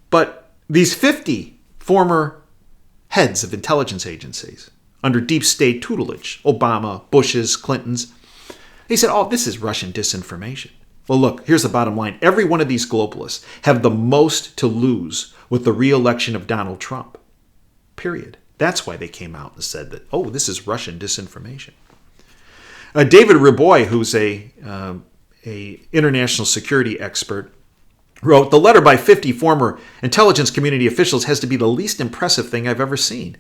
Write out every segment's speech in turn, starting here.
But these 50 former heads of intelligence agencies under deep state tutelage, Obama, Bush's, Clinton's, they said, oh, this is Russian disinformation. Well, look, here's the bottom line. Every one of these globalists have the most to lose with the re-election of Donald Trump. Period. That's why they came out and said that, oh, this is Russian disinformation. David Riboy, who's a international security expert, wrote, the letter by 50 former intelligence community officials has to be the least impressive thing I've ever seen.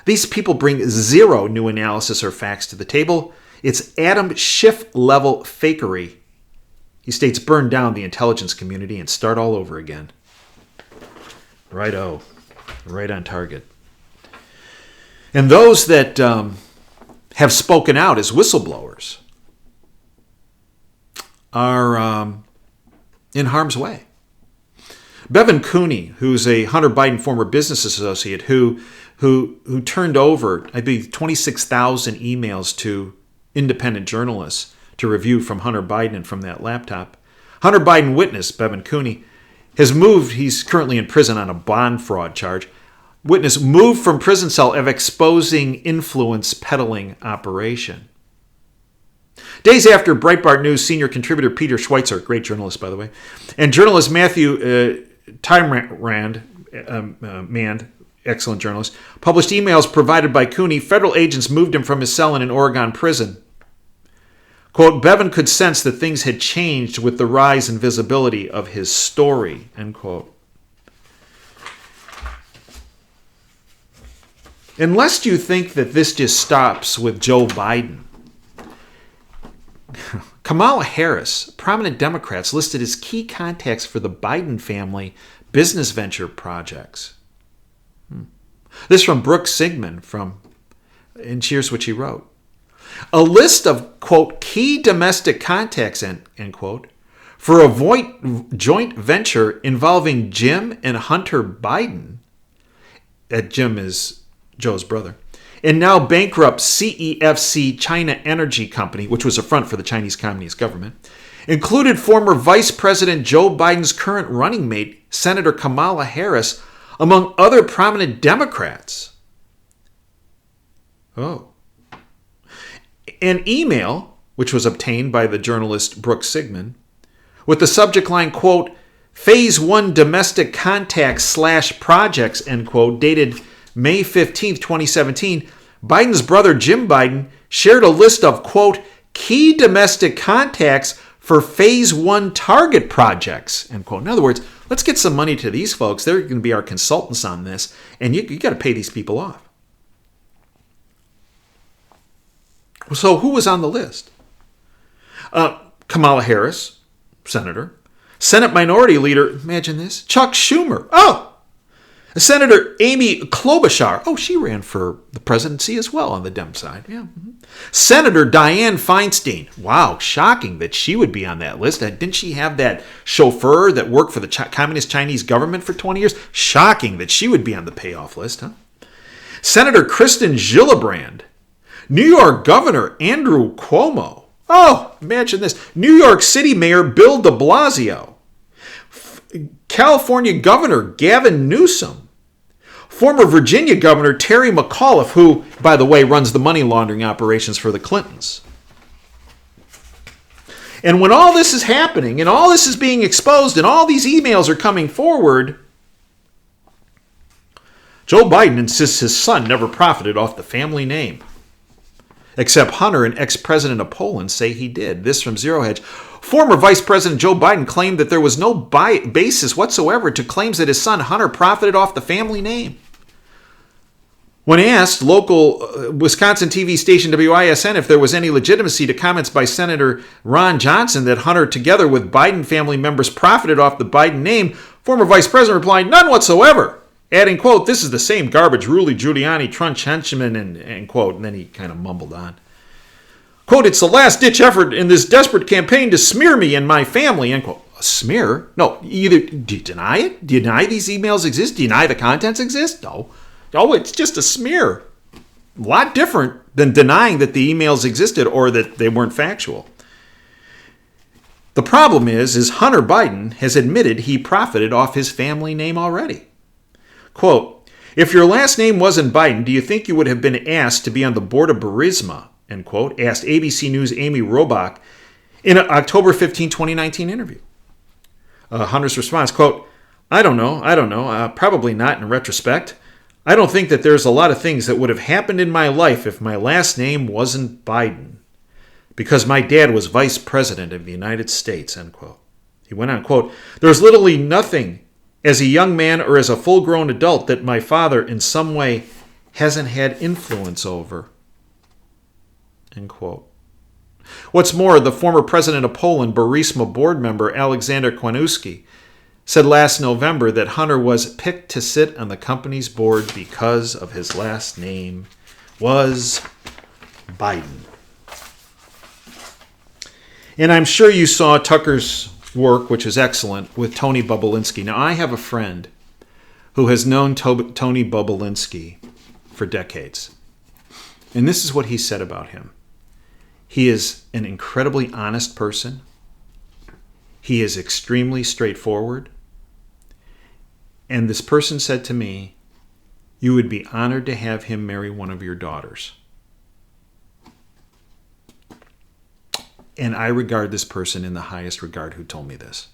These people bring zero new analysis or facts to the table. It's Adam Schiff-level fakery. He states, burn down the intelligence community and start all over again. Right-o. Right on target. And those that have spoken out as whistleblowers are in harm's way. Bevin Cooney, who's a Hunter Biden former business associate who turned over, I believe, 26,000 emails to independent journalists to review from Hunter Biden and from that laptop. Hunter Biden witness, Bevin Cooney, has moved. He's currently in prison on a bond fraud charge. Witness moved from prison cell of exposing influence peddling operation. Days after Breitbart News senior contributor Peter Schweitzer, great journalist by the way, and journalist Matthew Tyrand, excellent journalist, published emails provided by Cooney, federal agents moved him from his cell in an Oregon prison. Quote, Bevin could sense that things had changed with the rise in visibility of his story, end quote. Unless you think that this just stops with Joe Biden, Kamala Harris, prominent Democrats listed as key contacts for the Biden family business venture projects. This from Brooke Sigmund and here's what she wrote. A list of, quote, key domestic contacts, end quote, for a joint venture involving Jim and Hunter Biden. That Jim is Joe's brother. And now bankrupt CEFC China Energy Company, which was a front for the Chinese Communist government, included former Vice President Joe Biden's current running mate, Senator Kamala Harris, among other prominent Democrats. Oh. An email, which was obtained by the journalist Brooke Sigmund, with the subject line, quote, Phase 1 domestic contacts / projects, end quote, dated May 15th, 2017, Biden's brother Jim Biden shared a list of, quote, key domestic contacts for Phase 1 target projects, end quote. In other words, let's get some money to these folks. They're going to be our consultants on this, and you got to pay these people off. So who was on the list? Kamala Harris, Senator. Senate Minority Leader, imagine this, Chuck Schumer. Oh! Senator Amy Klobuchar. Oh, she ran for the presidency as well on the Dem side. Yeah. Mm-hmm. Senator Dianne Feinstein. Wow, shocking that she would be on that list. Didn't she have that chauffeur that worked for the Communist Chinese government for 20 years? Shocking that she would be on the payoff list, huh? Senator Kristen Gillibrand. New York Governor Andrew Cuomo. Oh, imagine this. New York City Mayor Bill de Blasio. California Governor Gavin Newsom. Former Virginia Governor Terry McAuliffe, who, by the way, runs the money laundering operations for the Clintons. And when all this is happening, and all this is being exposed, and all these emails are coming forward, Joe Biden insists his son never profited off the family name. Except Hunter and ex-president of Poland say he did. This from Zero Hedge. Former Vice President Joe Biden claimed that there was no basis whatsoever to claims that his son Hunter profited off the family name. When asked local Wisconsin TV station WISN if there was any legitimacy to comments by Senator Ron Johnson that Hunter, together with Biden family members, profited off the Biden name, former Vice President replied, none whatsoever. Adding, quote, this is the same garbage Rudy Giuliani, Trump henchman, and end quote. And then he kind of mumbled on. Quote, it's the last-ditch effort in this desperate campaign to smear me and my family, end quote. A smear? No, either do you deny it? Do you deny these emails exist? Do you deny the contents exist? No. Oh, it's just a smear. A lot different than denying that the emails existed or that they weren't factual. The problem is Hunter Biden has admitted he profited off his family name already. Quote, "If your last name wasn't Biden, do you think you would have been asked to be on the board of Burisma?" End quote, asked ABC News' Amy Robach in an October 15, 2019 interview. Hunter's response, quote, I don't know, probably not in retrospect. I don't think that there's a lot of things that would have happened in my life if my last name wasn't Biden, because my dad was vice president of the United States," end quote. He went on, quote, "There's literally nothing as a young man or as a full-grown adult that my father in some way hasn't had influence over," end quote. What's more, the former president of Poland, Burisma board member Alexander Kwanuski, said last November that Hunter was picked to sit on the company's board because of his last name was Biden. And I'm sure you saw Tucker's work, which is excellent, with Tony Bobulinski. Now, I have a friend who has known Tony Bobulinski for decades. And this is what he said about him. He is an incredibly honest person. He is extremely straightforward. And this person said to me, "You would be honored to have him marry one of your daughters." And I regard this person in the highest regard who told me this.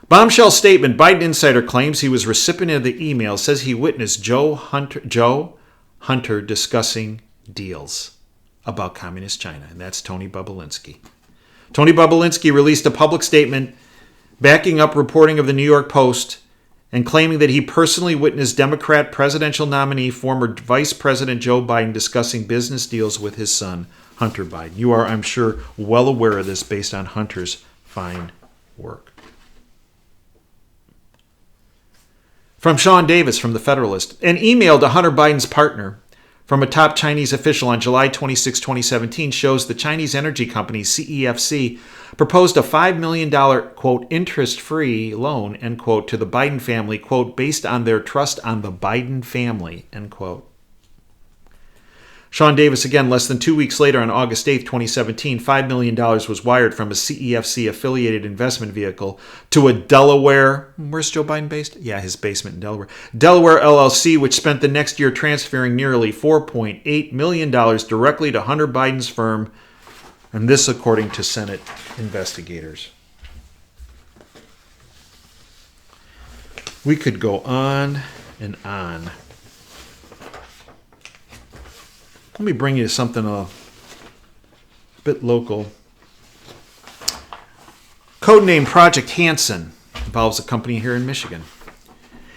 Bombshell statement. Biden insider claims he was recipient of the email, says he witnessed Joe Hunter discussing deals about communist China. And that's Tony Bobulinski. Tony Bobulinski released a public statement backing up reporting of the New York Post and claiming that he personally witnessed Democrat presidential nominee, former Vice President Joe Biden, discussing business deals with his son, Hunter Biden. You are, I'm sure, well aware of this based on Hunter's fine work. From Sean Davis from The Federalist, an email to Hunter Biden's partner from a top Chinese official on July 26, 2017 shows the Chinese energy company CEFC proposed a $5 million, quote, interest-free loan, end quote, to the Biden family, quote, based on their trust on the Biden family, end quote. Sean Davis, again, less than 2 weeks later on August 8, 2017, $5 million was wired from a CEFC-affiliated investment vehicle to a Delaware, where's Joe Biden based? Yeah, his basement in Delaware. Delaware LLC, which spent the next year transferring nearly $4.8 million directly to Hunter Biden's firm, and this according to Senate investigators. We could go on and on. Let me bring you something a bit local. Codename Project Hanson involves a company here in Michigan.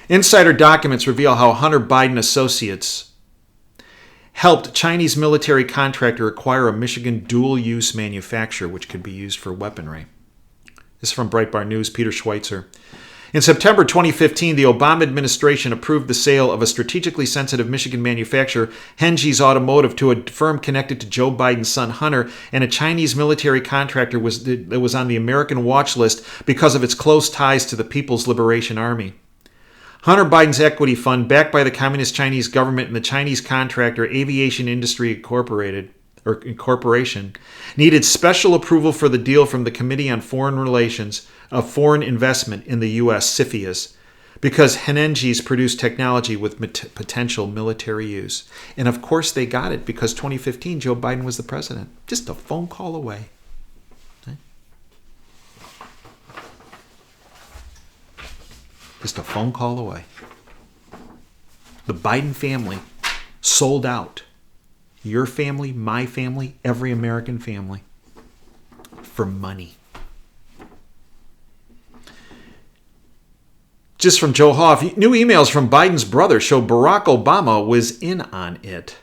Insider documents reveal how Hunter Biden associates helped Chinese military contractor acquire a Michigan dual-use manufacturer which could be used for weaponry. This is from Breitbart News, Peter Schweitzer. In September 2015, the Obama administration approved the sale of a strategically sensitive Michigan manufacturer, Henge's Automotive, to a firm connected to Joe Biden's son Hunter, and a Chinese military contractor that was on the American watch list because of its close ties to the People's Liberation Army. Hunter Biden's equity fund, backed by the Communist Chinese government and the Chinese contractor Aviation Industry Incorporation, needed special approval for the deal from the Committee on Foreign Relations of Foreign Investment in the U.S., CFIUS, because Henenges produced technology with potential military use. And of course they got it because 2015 Joe Biden was the president. Just a phone call away. Okay? Just a phone call away. The Biden family sold out. Your family, my family, every American family. For money. Just from Joe Hoff, new emails from Biden's brother show Barack Obama was in on it.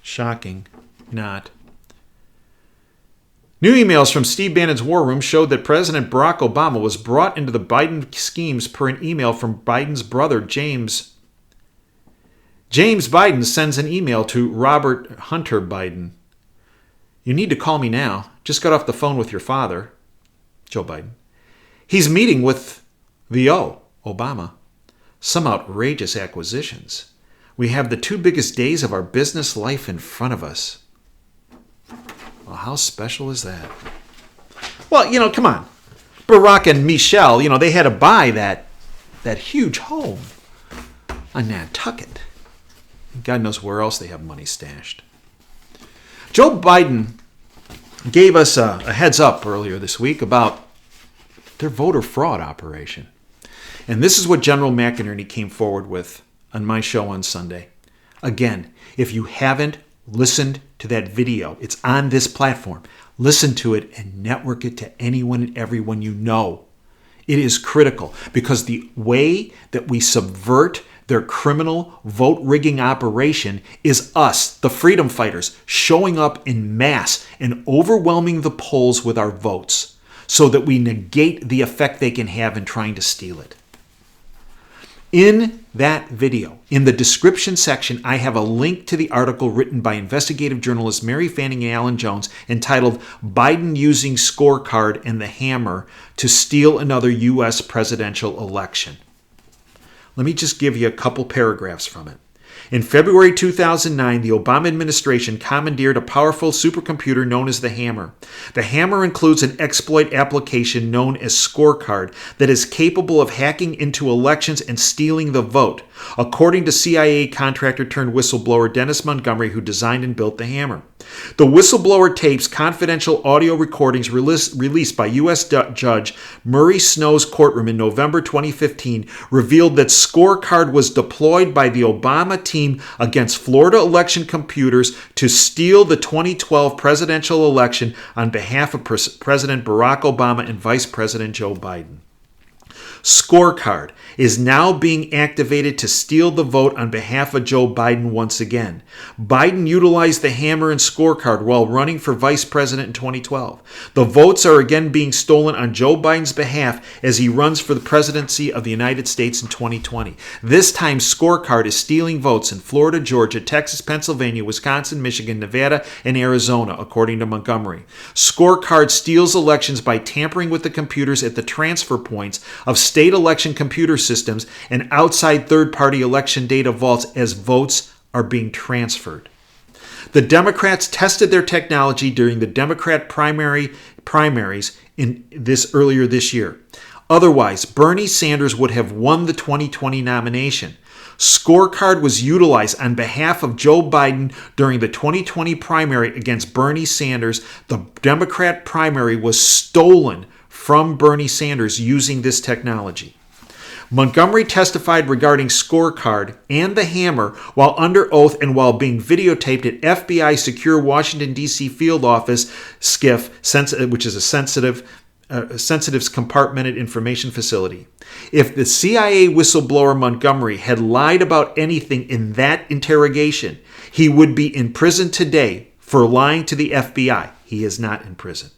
Shocking. Not. New emails from Steve Bannon's War Room showed that President Barack Obama was brought into the Biden schemes per an email from Biden's brother, James. James Biden sends an email to Robert Hunter Biden. You need to call me now. Just got off the phone with your father, Joe Biden. He's meeting with the Obama. Some outrageous acquisitions. We have the two biggest days of our business life in front of us. Well, how special is that? Well, come on. Barack and Michelle, they had to buy that huge home on Nantucket. God knows where else they have money stashed. Joe Biden gave us a heads up earlier this week about their voter fraud operation. And this is what General McInerney came forward with on my show on Sunday. Again, if you haven't listened to that video, it's on this platform. Listen to it and network it to anyone and everyone you know. It is critical because the way that we subvert their criminal vote rigging operation is us, the freedom fighters, showing up in mass and overwhelming the polls with our votes so that we negate the effect they can have in trying to steal it. In that video, in the description section, I have a link to the article written by investigative journalists Mary Fanning and Alan Jones entitled Biden Using Scorecard and the Hammer to Steal Another U.S. Presidential Election. Let me just give you a couple paragraphs from it. In February 2009, the Obama administration commandeered a powerful supercomputer known as the Hammer. The Hammer includes an exploit application known as Scorecard that is capable of hacking into elections and stealing the vote, according to CIA contractor turned whistleblower Dennis Montgomery, who designed and built the Hammer. The whistleblower tapes confidential audio recordings released by U.S. Judge Murray Snow's courtroom in November 2015 revealed that Scorecard was deployed by the Obama team against Florida election computers to steal the 2012 presidential election on behalf of President Barack Obama and Vice President Joe Biden. Scorecard is now being activated to steal the vote on behalf of Joe Biden once again. Biden utilized the Hammer and Scorecard while running for vice president in 2012. The votes are again being stolen on Joe Biden's behalf as he runs for the presidency of the United States in 2020. This time, Scorecard is stealing votes in Florida, Georgia, Texas, Pennsylvania, Wisconsin, Michigan, Nevada, and Arizona, according to Montgomery. Scorecard steals elections by tampering with the computers at the transfer points of state election computer systems and outside third-party election data vaults as votes are being transferred. The Democrats tested their technology during the Democrat primaries earlier this year. Otherwise, Bernie Sanders would have won the 2020 nomination. Scorecard was utilized on behalf of Joe Biden during the 2020 primary against Bernie Sanders. The Democrat primary was stolen from Bernie Sanders using this technology. Montgomery testified regarding Scorecard and the Hammer while under oath and while being videotaped at FBI secure Washington, D.C. field office SCIF, which is a sensitive compartmented information facility. If the CIA whistleblower Montgomery had lied about anything in that interrogation, he would be in prison today for lying to the FBI. He is not in prison.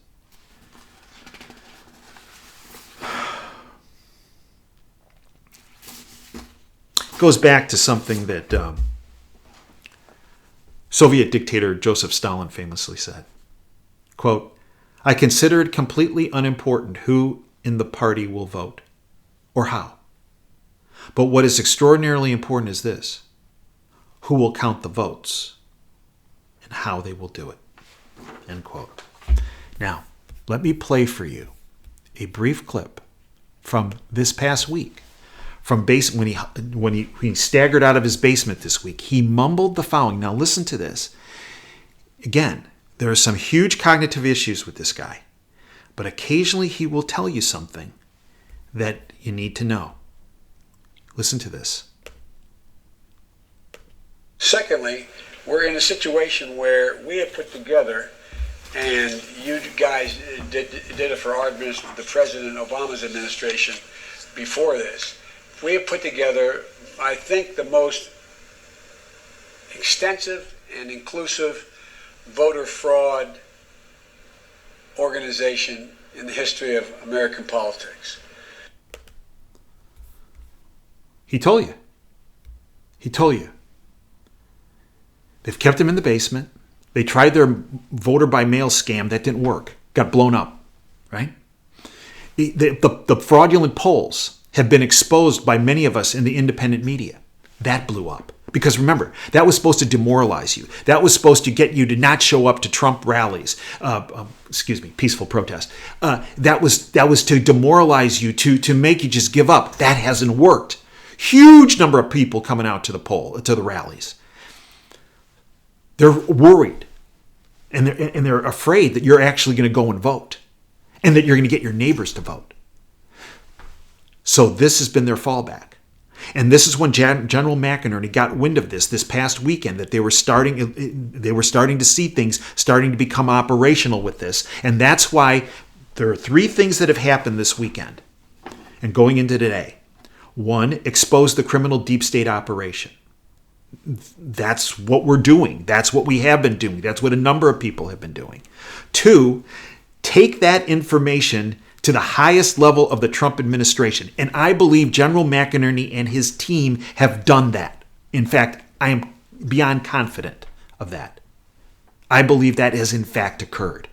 Goes back to something that Soviet dictator Joseph Stalin famously said. Quote, I consider it completely unimportant who in the party will vote or how. But what is extraordinarily important is this: who will count the votes and how they will do it. End quote. Now, let me play for you a brief clip from this past week. From when he staggered out of his basement this week, he mumbled the following. Now listen to this. Again, there are some huge cognitive issues with this guy, but occasionally he will tell you something that you need to know. Listen to this. Secondly, we're in a situation where we have put together, and you guys did it for our administration, the President Obama's administration before this. We have put together, I think, the most extensive and inclusive voter fraud organization in the history of American politics. He told you. He told you. They've kept him in the basement. They tried their voter by mail scam. That didn't work. Got blown up, right? The fraudulent polls have been exposed by many of us in the independent media. That blew up. Because remember, that was supposed to demoralize you. That was supposed to get you to not show up to Trump rallies. Peaceful protest. That was to demoralize you, to make you just give up. That hasn't worked. Huge number of people coming out to the rallies. They're worried, and they're afraid that you're actually going to go and vote, and that you're going to get your neighbors to vote. So this has been their fallback. And this is when General McInerney got wind of this past weekend, that they were starting to see things starting to become operational with this. And that's why there are 3 things that have happened this weekend and going into today. 1, expose the criminal deep state operation. That's what we're doing. That's what we have been doing. That's what a number of people have been doing. 2, take that information to the highest level of the Trump administration. And I believe General McInerney and his team have done that. In fact, I am beyond confident of that. I believe that has in fact occurred.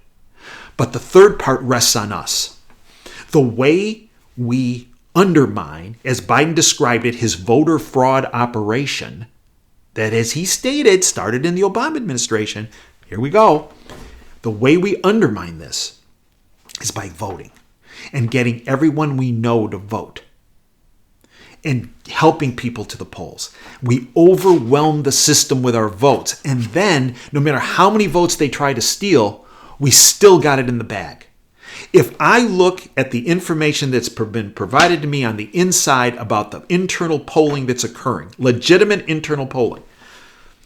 But the third part rests on us. The way we undermine, as Biden described it, his voter fraud operation, that, as he stated, started in the Obama administration. Here we go. The way we undermine this is by voting and getting everyone we know to vote and helping people to the polls. We overwhelm the system with our votes. And then, no matter how many votes they try to steal, we still got it in the bag. If I look at the information that's been provided to me on the inside about the internal polling that's occurring, legitimate internal polling,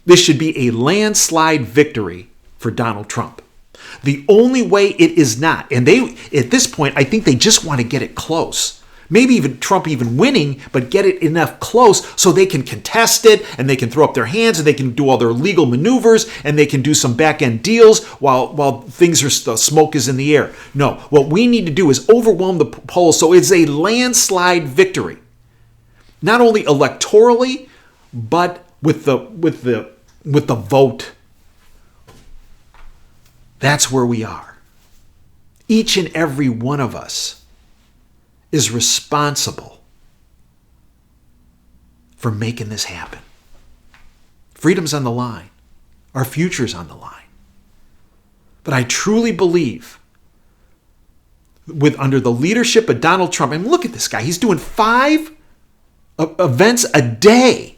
this should be a landslide victory for Donald Trump. The only way it is not, and they, at this point, I think they just want to get it close. Maybe even Trump even winning, but get it enough close so they can contest it, and they can throw up their hands, and they can do all their legal maneuvers, and they can do some back-end deals while things are, the smoke is in the air. No, what we need to do is overwhelm the polls so it's a landslide victory. Not only electorally, but with the vote. That's where we are. Each and every one of us is responsible for making this happen. Freedom's on the line. Our future's on the line. But I truly believe, under the leadership of Donald Trump, and look at this guy, he's doing 5 events a day.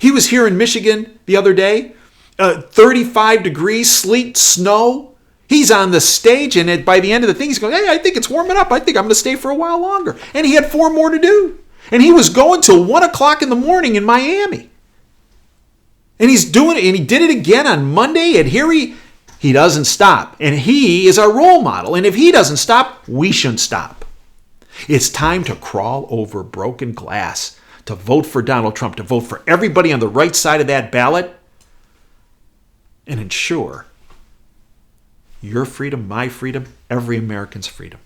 He was here in Michigan the other day, 35 degrees, sleet, snow. He's on the stage, and by the end of the thing, he's going, hey, I think it's warming up. I think I'm going to stay for a while longer. And he had 4 more to do. And he was going till 1 o'clock in the morning in Miami. And he's doing it, and he did it again on Monday, and here he doesn't stop. And he is our role model. And if he doesn't stop, we shouldn't stop. It's time to crawl over broken glass, to vote for Donald Trump, to vote for everybody on the right side of that ballot, and ensure your freedom, my freedom, every American's freedom.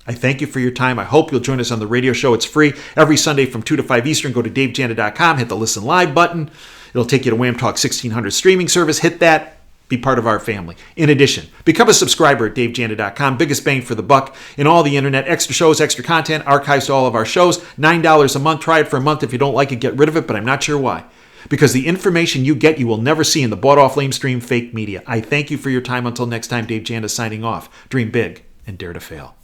I thank you for your time. I hope you'll join us on the radio show. It's free every Sunday from 2 to 5 Eastern. Go to davejanda.com, hit the Listen Live button. It'll take you to Wham Talk 1600 streaming service. Hit that. Be part of our family. In addition, become a subscriber at davejanda.com. Biggest bang for the buck in all the internet. Extra shows, extra content, archives to all of our shows. $9 a month. Try it for a month. If you don't like it, get rid of it, but I'm not sure why. Because the information you get, you will never see in the bought-off, lamestream, fake media. I thank you for your time. Until next time, Dave Janda signing off. Dream big and dare to fail.